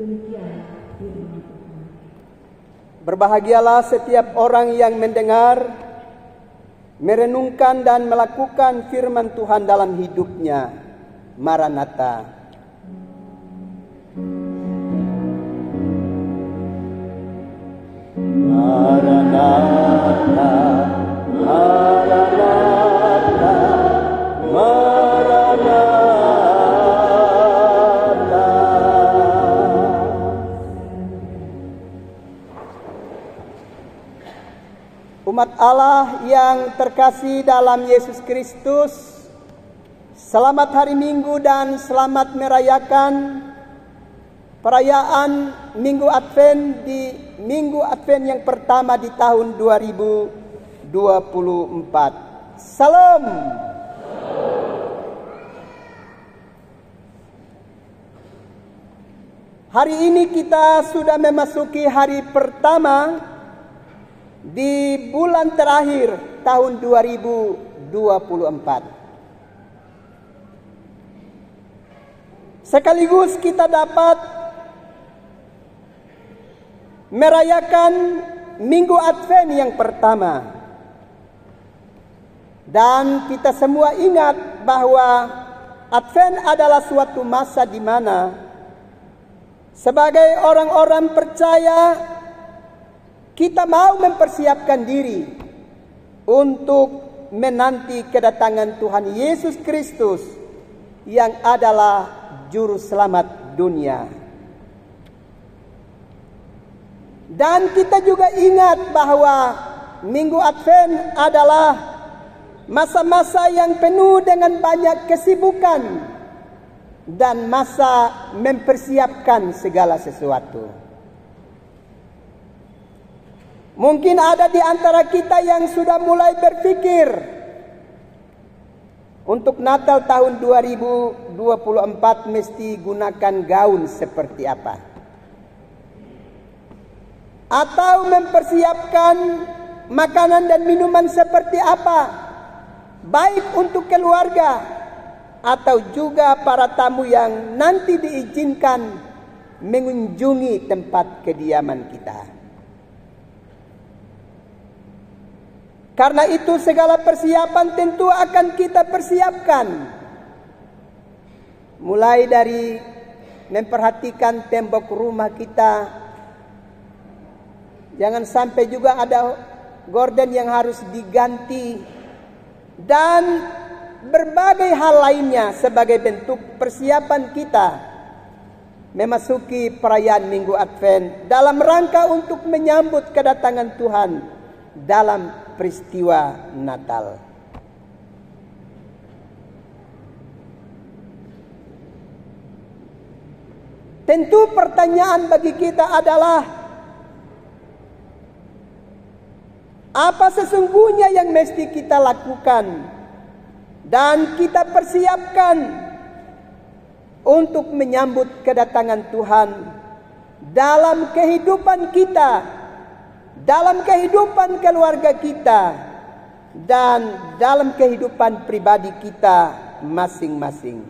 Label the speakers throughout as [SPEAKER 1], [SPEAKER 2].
[SPEAKER 1] Demikian firman Tuhan.
[SPEAKER 2] Berbahagialah setiap orang yang mendengar, merenungkan dan melakukan firman Tuhan dalam hidupnya. Maranatha. Maranatha, Maranatha, Maranatha. Umat Allah yang terkasih dalam Yesus Kristus, selamat hari Minggu dan selamat merayakan perayaan Minggu Advent di Minggu Advent yang pertama di tahun 2024. Salam. Hari ini kita sudah memasuki hari pertama di bulan terakhir tahun 2024. Sekaligus kita dapat merayakan Minggu Advent yang pertama. Dan kita semua ingat bahwa Advent adalah suatu masa di mana sebagai orang-orang percaya kita mau mempersiapkan diri untuk menanti kedatangan Tuhan Yesus Kristus yang adalah juru selamat dunia. Dan kita juga ingat bahwa Minggu Advent adalah masa-masa yang penuh dengan banyak kesibukan dan masa mempersiapkan segala sesuatu. Mungkin ada di antara kita yang sudah mulai berpikir untuk Natal tahun 2024 mesti gunakan gaun seperti apa, atau mempersiapkan makanan dan minuman seperti apa, baik untuk keluarga atau juga para tamu yang nanti diizinkan mengunjungi tempat kediaman kita. Karena itu segala persiapan tentu akan kita persiapkan. Mulai dari memperhatikan tembok rumah kita. Jangan sampai juga ada gorden yang harus diganti. Dan berbagai hal lainnya sebagai bentuk persiapan kita memasuki perayaan Minggu Advent dalam rangka untuk menyambut kedatangan Tuhan dalam peristiwa Natal. Tentu pertanyaan bagi kita adalah, apa sesungguhnya yang mesti kita lakukan dan kita persiapkan untuk menyambut kedatangan Tuhan dalam kehidupan kita, dalam kehidupan keluarga kita, dan dalam kehidupan pribadi kita masing-masing.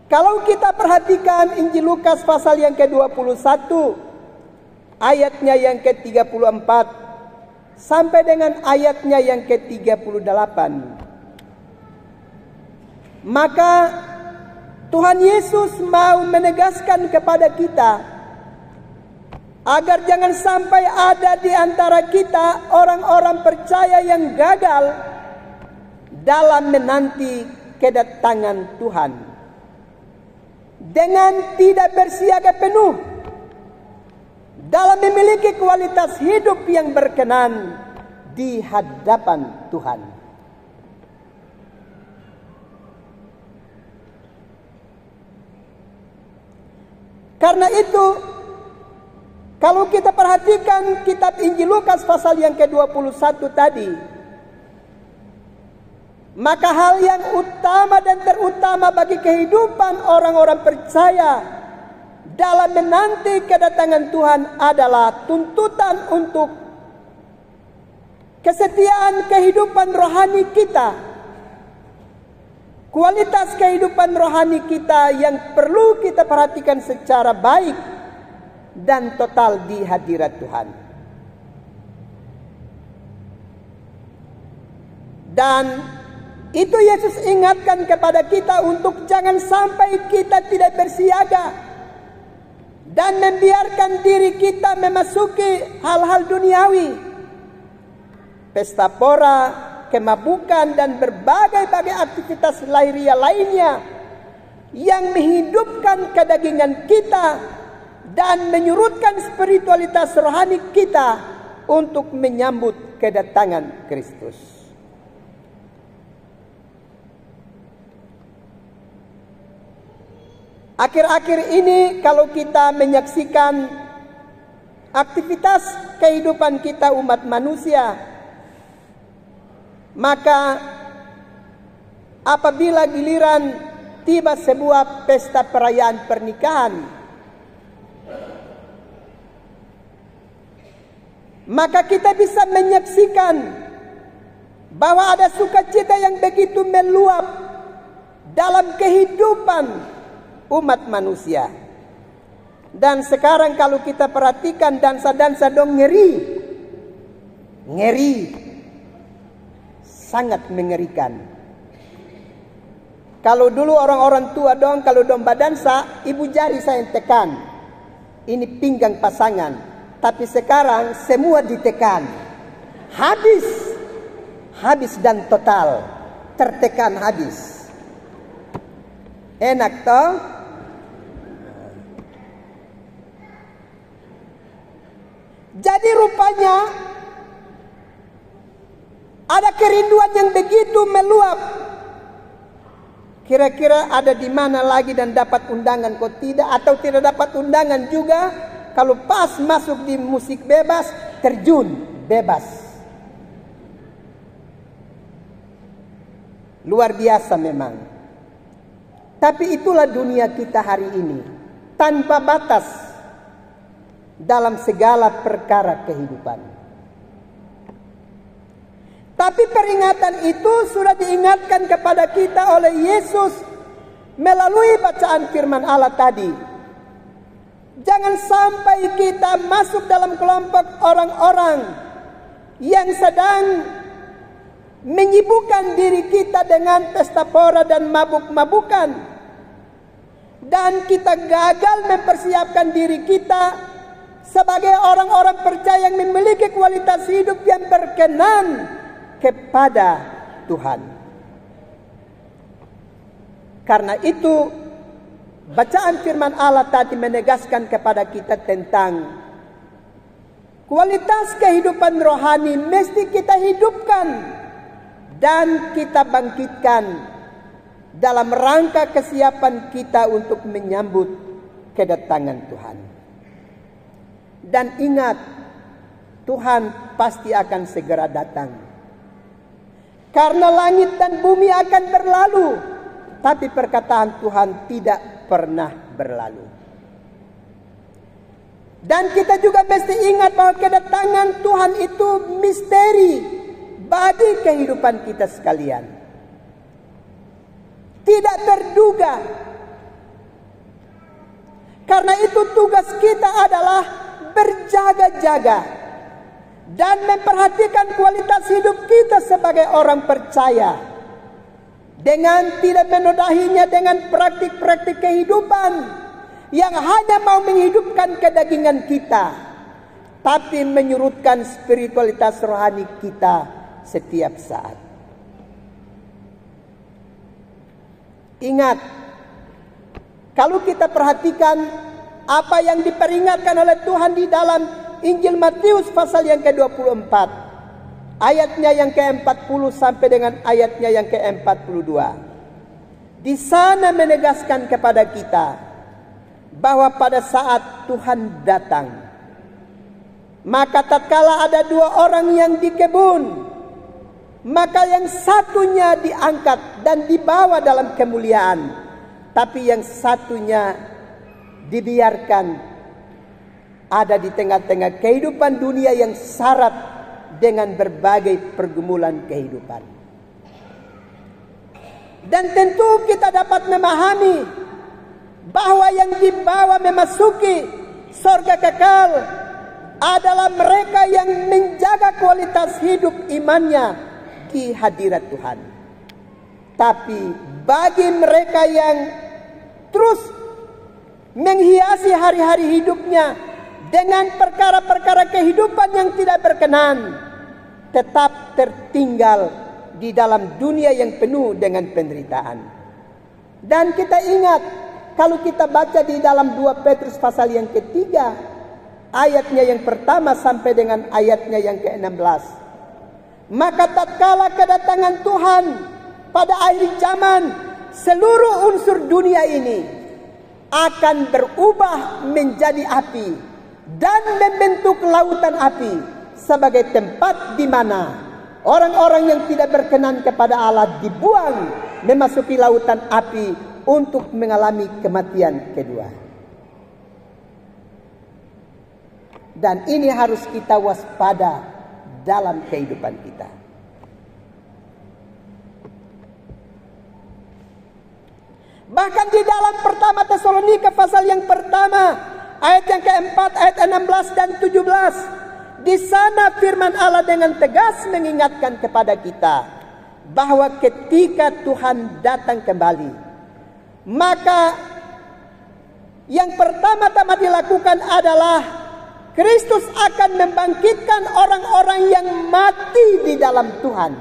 [SPEAKER 2] Kalau kita perhatikan Injil Lukas pasal yang ke-21, ayatnya yang ke-34 sampai dengan ayatnya yang ke-38, maka Tuhan Yesus mau menegaskan kepada kita agar jangan sampai ada di antara kita orang-orang percaya yang gagal dalam menanti kedatangan Tuhan dengan tidak bersiaga penuh dalam memiliki kualitas hidup yang berkenan di hadapan Tuhan. Karena itu, kalau kita perhatikan kitab Injil Lukas pasal yang ke-21 tadi, maka hal yang utama dan terutama bagi kehidupan orang-orang percaya dalam menanti kedatangan Tuhan adalah tuntutan untuk kesetiaan kehidupan rohani kita kualitas kehidupan rohani kita yang perlu kita perhatikan secara baik dan total di hadirat Tuhan. Dan itu Yesus ingatkan kepada kita untuk jangan sampai kita tidak bersiaga dan membiarkan diri kita memasuki hal-hal duniawi, pesta pora, kemabukan, dan berbagai-bagai aktivitas lahiriah lainnya yang menghidupkan kedagingan kita dan menyurutkan spiritualitas rohani kita untuk menyambut kedatangan Kristus. Akhir-akhir ini kalau kita menyaksikan aktivitas kehidupan kita umat manusia, maka apabila giliran tiba sebuah pesta perayaan pernikahan, maka kita bisa menyaksikan bahwa ada sukacita yang begitu meluap dalam kehidupan umat manusia. Dan sekarang kalau kita perhatikan dansa-dansa dong ngeri, sangat mengerikan. Kalau dulu orang-orang tua dong kalau domba dansa, ibu jari saya yang tekan, ini pinggang pasangan. Tapi sekarang semua ditekan, habis dan total, tertekan habis. Enak toh? Jadi rupanya ada kerinduan yang begitu meluap. Kira-kira ada di mana lagi dan dapat undangan kok tidak, atau tidak dapat undangan juga. Kalau pas masuk di musik bebas, terjun bebas. Luar biasa memang. Tapi itulah dunia kita hari ini, tanpa batas dalam segala perkara kehidupan. Tapi peringatan itu sudah diingatkan kepada kita oleh Yesus melalui bacaan firman Allah tadi. Jangan sampai kita masuk dalam kelompok orang-orang yang sedang menyibukkan diri kita dengan pesta pora dan mabuk-mabukan, dan kita gagal mempersiapkan diri kita sebagai orang-orang percaya yang memiliki kualitas hidup yang berkenan kepada Tuhan. Karena itu bacaan firman Allah tadi menegaskan kepada kita tentang kualitas kehidupan rohani mesti kita hidupkan dan kita bangkitkan dalam rangka kesiapan kita untuk menyambut kedatangan Tuhan. Dan ingat, Tuhan pasti akan segera datang. Karena langit dan bumi akan berlalu, tapi perkataan Tuhan tidak pernah berlalu. Dan kita juga mesti ingat bahwa kedatangan Tuhan itu misteri bagi kehidupan kita sekalian. Tidak terduga. Karena itu tugas kita adalah berjaga-jaga dan memperhatikan kualitas hidup kita sebagai orang percaya, dengan tidak menodahinya dengan praktik-praktik kehidupan yang hanya mau menghidupkan kedagingan kita, tapi menyurutkan spiritualitas rohani kita setiap saat. Ingat, kalau kita perhatikan apa yang diperingatkan oleh Tuhan di dalam Injil Matius pasal yang ke-24, ayatnya yang ke-40 sampai dengan ayatnya yang ke-42. Di sana menegaskan kepada kita bahwa pada saat Tuhan datang, maka tatkala ada dua orang yang di kebun, maka yang satunya diangkat dan dibawa dalam kemuliaan, tapi yang satunya dibiarkan ada di tengah-tengah kehidupan dunia yang syarat dengan berbagai pergumulan kehidupan. Dan tentu kita dapat memahami bahwa yang dibawa memasuki surga kekal adalah mereka yang menjaga kualitas hidup imannya di hadirat Tuhan. Tapi bagi mereka yang terus menghiasi hari-hari hidupnya dengan perkara-perkara kehidupan yang tidak berkenan, tetap tertinggal di dalam dunia yang penuh dengan penderitaan. Dan kita ingat, kalau kita baca di dalam 2 Petrus pasal yang ketiga, ayatnya yang pertama sampai dengan ayatnya yang ke-16. Maka tatkala kedatangan Tuhan pada akhir zaman, seluruh unsur dunia ini akan berubah menjadi api dan membentuk lautan api sebagai tempat di mana orang-orang yang tidak berkenan kepada Allah dibuang memasuki lautan api untuk mengalami kematian kedua. Dan ini harus kita waspada dalam kehidupan kita. Bahkan di dalam pertama Tesalonika pasal yang pertama, ayat yang keempat, ayat 16 dan 17. Di sana firman Allah dengan tegas mengingatkan kepada kita bahwa ketika Tuhan datang kembali, maka yang pertama-tama dilakukan adalah Kristus akan membangkitkan orang-orang yang mati di dalam Tuhan.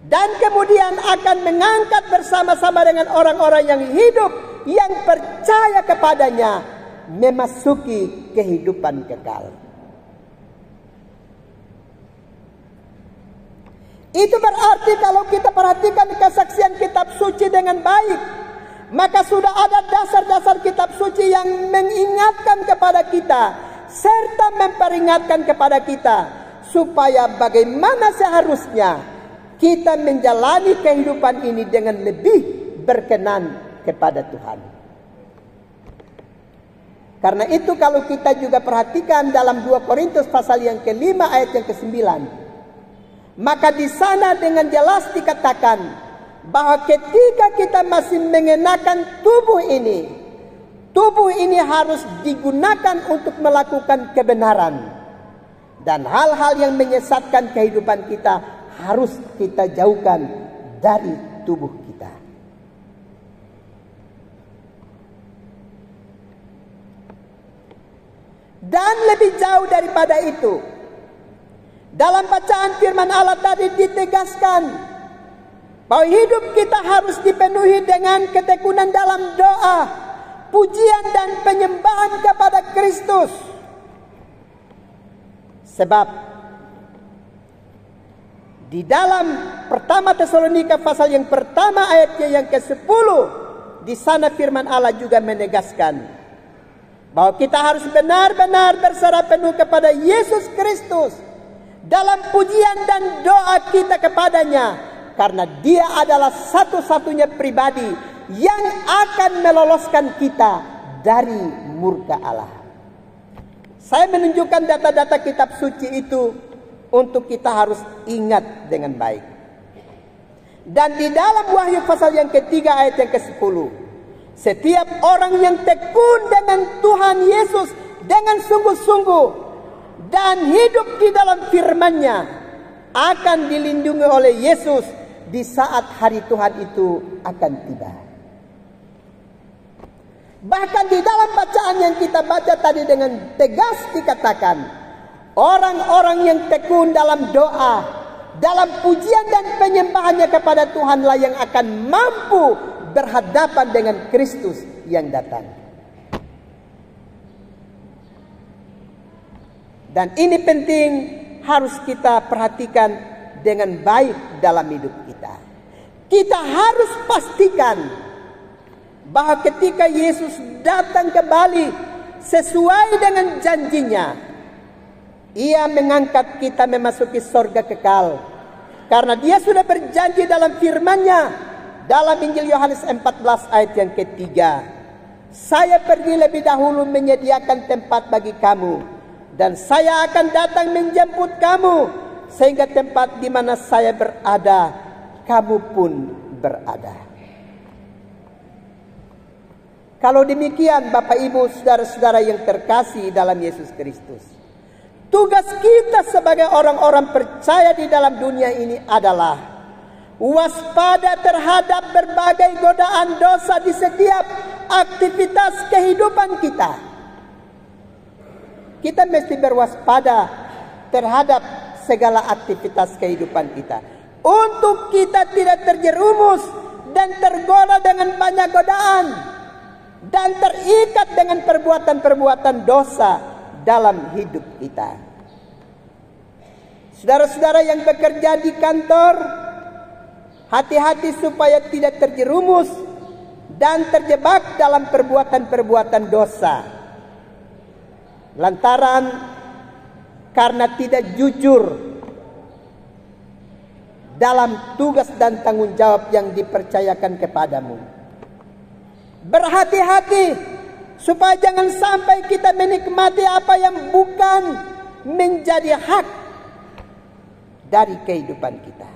[SPEAKER 2] Dan kemudian akan mengangkat bersama-sama dengan orang-orang yang hidup, yang percaya kepadanya, memasuki kehidupan kekal. Itu berarti kalau kita perhatikan kesaksian kitab suci dengan baik, maka sudah ada dasar-dasar kitab suci yang mengingatkan kepada kita, serta memperingatkan kepada kita, supaya bagaimana seharusnya kita menjalani kehidupan ini dengan lebih berkenan kepada Tuhan. Karena itu kalau kita juga perhatikan dalam 2 Korintus pasal yang ke-5 ayat yang ke-9, maka di sana dengan jelas dikatakan bahwa ketika kita masih mengenakan tubuh ini harus digunakan untuk melakukan kebenaran. Dan hal-hal yang menyesatkan kehidupan kita harus kita jauhkan dari tubuh kita. Dan lebih jauh daripada itu, dalam bacaan firman Allah tadi ditegaskan bahwa hidup kita harus dipenuhi dengan ketekunan dalam doa, pujian dan penyembahan kepada Kristus. Sebab di dalam pertama Tesalonika pasal yang pertama ayatnya yang ke-10, di sana firman Allah juga menegaskan bahwa kita harus benar-benar berserah penuh kepada Yesus Kristus dalam pujian dan doa kita kepadanya, karena Dia adalah satu-satunya pribadi yang akan meloloskan kita dari murka Allah. Saya menunjukkan data-data kitab suci itu untuk kita harus ingat dengan baik. Dan di dalam Wahyu pasal yang ketiga ayat yang ke-10, setiap orang yang tekun dengan Tuhan Yesus dengan sungguh-sungguh dan hidup di dalam firman-Nya akan dilindungi oleh Yesus di saat hari Tuhan itu akan tiba. Bahkan di dalam bacaan yang kita baca tadi dengan tegas dikatakan, orang-orang yang tekun dalam doa, dalam pujian dan penyembahannya kepada Tuhanlah yang akan mampu berhadapan dengan Kristus yang datang. Dan ini penting, harus kita perhatikan dengan baik dalam hidup kita. Kita harus pastikan bahwa ketika Yesus datang kembali sesuai dengan janjinya, Ia mengangkat kita memasuki surga kekal. Karena Dia sudah berjanji dalam firman-Nya dalam Injil Yohanes 14 ayat yang ketiga, saya pergi lebih dahulu menyediakan tempat bagi kamu, dan saya akan datang menjemput kamu, sehingga tempat di mana saya berada, kamu pun berada. Kalau demikian Bapak Ibu saudara-saudara yang terkasih dalam Yesus Kristus, tugas kita sebagai orang-orang percaya di dalam dunia ini adalah waspada terhadap berbagai godaan dosa di setiap aktivitas kehidupan kita. Kita mesti berwaspada terhadap segala aktivitas kehidupan kita, untuk kita tidak terjerumus dan tergoda dengan banyak godaan dan terikat dengan perbuatan-perbuatan dosa dalam hidup kita. Saudara-saudara yang bekerja di kantor, hati-hati supaya tidak terjerumus dan terjebak dalam perbuatan-perbuatan dosa, lantaran karena tidak jujur dalam tugas dan tanggung jawab yang dipercayakan kepadamu. Berhati-hati supaya jangan sampai kita menikmati apa yang bukan menjadi hak dari kehidupan kita.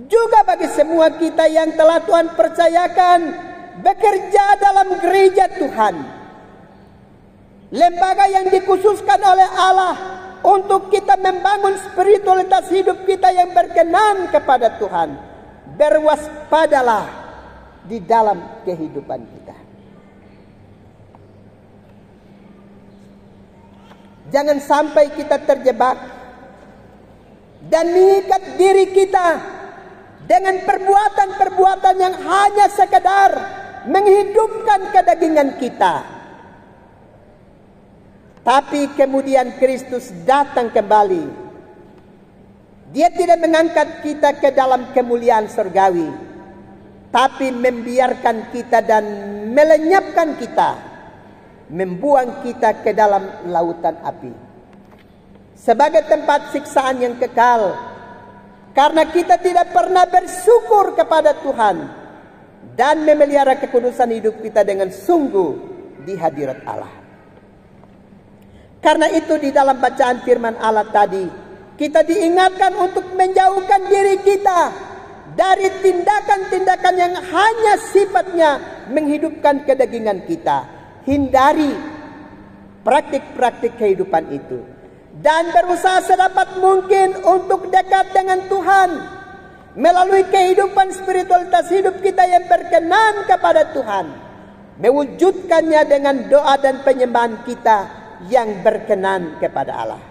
[SPEAKER 2] Juga bagi semua kita yang telah Tuhan percayakan bekerja dalam gereja Tuhan, lembaga yang dikhususkan oleh Allah untuk kita membangun spiritualitas hidup kita yang berkenan kepada Tuhan. Berwaspadalah di dalam kehidupan kita. Jangan sampai kita terjebak dan mengikat diri kita dengan perbuatan-perbuatan yang hanya sekedar menghidupkan kedagingan kita. Tapi kemudian Kristus datang kembali. Dia tidak mengangkat kita ke dalam kemuliaan surgawi, tapi membiarkan kita dan melenyapkan kita, membuang kita ke dalam lautan api sebagai tempat siksaan yang kekal, karena kita tidak pernah bersyukur kepada Tuhan dan memelihara kekudusan hidup kita dengan sungguh di hadirat Allah. Karena itu di dalam bacaan firman Allah tadi, kita diingatkan untuk menjauhkan diri kita dari tindakan-tindakan yang hanya sifatnya menghidupkan kedagingan kita. Hindari praktik-praktik kehidupan itu dan berusaha sedapat mungkin untuk dekat dengan Tuhan melalui kehidupan spiritualitas hidup kita yang berkenan kepada Tuhan, mewujudkannya dengan doa dan penyembahan kita yang berkenan kepada Allah.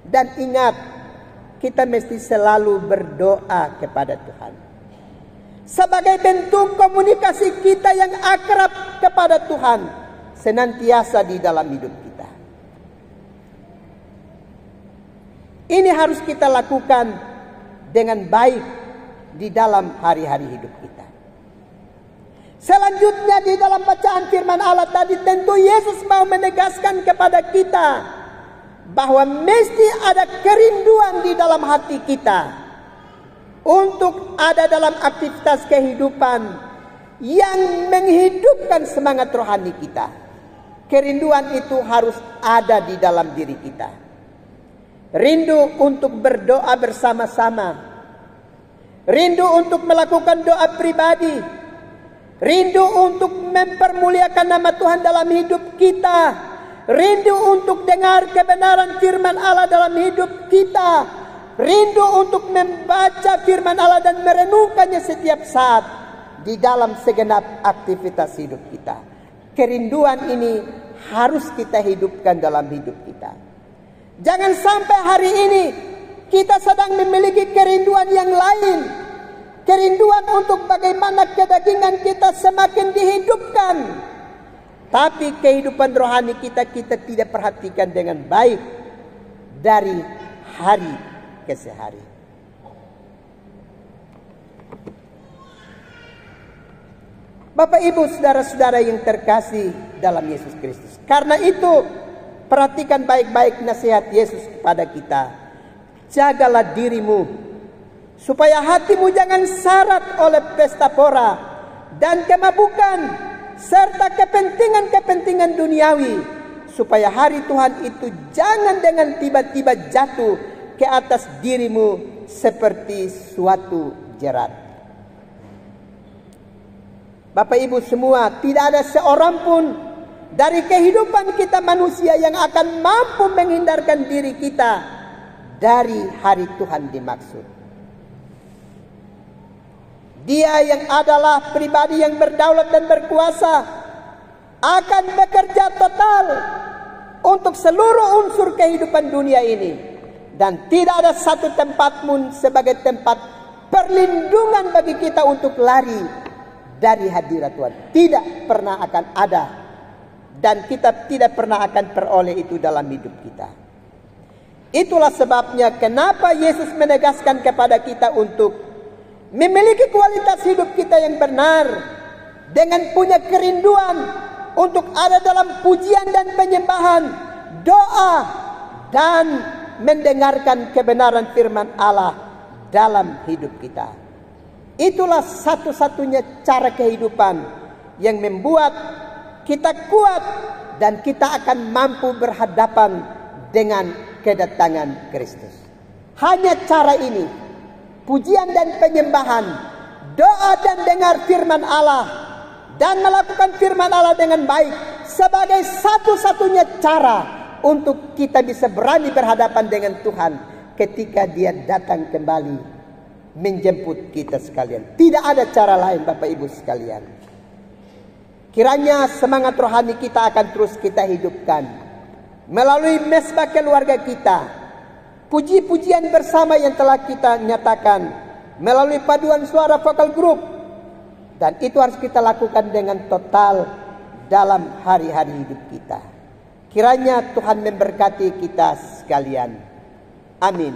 [SPEAKER 2] Dan ingat, kita mesti selalu berdoa kepada Tuhan sebagai bentuk komunikasi kita yang akrab kepada Tuhan senantiasa di dalam hidup kita. Ini harus kita lakukan dengan baik di dalam hari-hari hidup kita. Selanjutnya di dalam bacaan firman Allah tadi, tentu Yesus mau menegaskan kepada kita bahwa mesti ada kerinduan di dalam hati kita untuk ada dalam aktivitas kehidupan yang menghidupkan semangat rohani kita. Kerinduan itu harus ada di dalam diri kita. Rindu untuk berdoa bersama-sama, rindu untuk melakukan doa pribadi, rindu untuk mempermuliakan nama Tuhan dalam hidup kita, rindu untuk dengar kebenaran firman Allah dalam hidup kita, rindu untuk membaca firman Allah dan merenungkannya setiap saat di dalam segenap aktivitas hidup kita. Kerinduan ini harus kita hidupkan dalam hidup kita. Jangan sampai hari ini kita sedang memiliki kerinduan yang lain, kerinduan untuk bagaimana kedagingan kita semakin dihidupkan, tapi kehidupan rohani kita tidak perhatikan dengan baik dari hari ke hari. Bapak Ibu saudara-saudara yang terkasih dalam Yesus Kristus, karena itu perhatikan baik-baik nasihat Yesus kepada kita. Jagalah dirimu supaya hatimu jangan syarat oleh pesta pora dan kemabukan serta kepentingan-kepentingan duniawi, supaya hari Tuhan itu jangan dengan tiba-tiba jatuh ke atas dirimu seperti suatu jerat. Bapak Ibu semua, tidak ada seorang pun dari kehidupan kita manusia yang akan mampu menghindarkan diri kita dari hari Tuhan dimaksud. Dia yang adalah pribadi yang berdaulat dan berkuasa akan bekerja total untuk seluruh unsur kehidupan dunia ini. Dan tidak ada satu tempat pun sebagai tempat perlindungan bagi kita untuk lari dari hadirat Tuhan. Tidak pernah akan ada. Dan kita tidak pernah akan peroleh itu dalam hidup kita. Itulah sebabnya kenapa Yesus menegaskan kepada kita untuk memiliki kualitas hidup kita yang benar, dengan punya kerinduan untuk ada dalam pujian dan penyembahan, doa, dan mendengarkan kebenaran firman Allah dalam hidup kita. Itulah satu-satunya cara kehidupan yang membuat kita kuat dan kita akan mampu berhadapan dengan kedatangan Kristus. Hanya cara ini, pujian dan penyembahan, doa dan dengar firman Allah, dan melakukan firman Allah dengan baik, sebagai satu-satunya cara untuk kita bisa berani berhadapan dengan Tuhan ketika Dia datang kembali menjemput kita sekalian. Tidak ada cara lain, Bapak Ibu sekalian. Kiranya semangat rohani kita akan terus kita hidupkan melalui mesbah keluarga kita, puji-pujian bersama yang telah kita nyatakan melalui paduan suara vokal group, dan itu harus kita lakukan dengan total dalam hari-hari hidup kita. Kiranya Tuhan memberkati kita sekalian. Amin.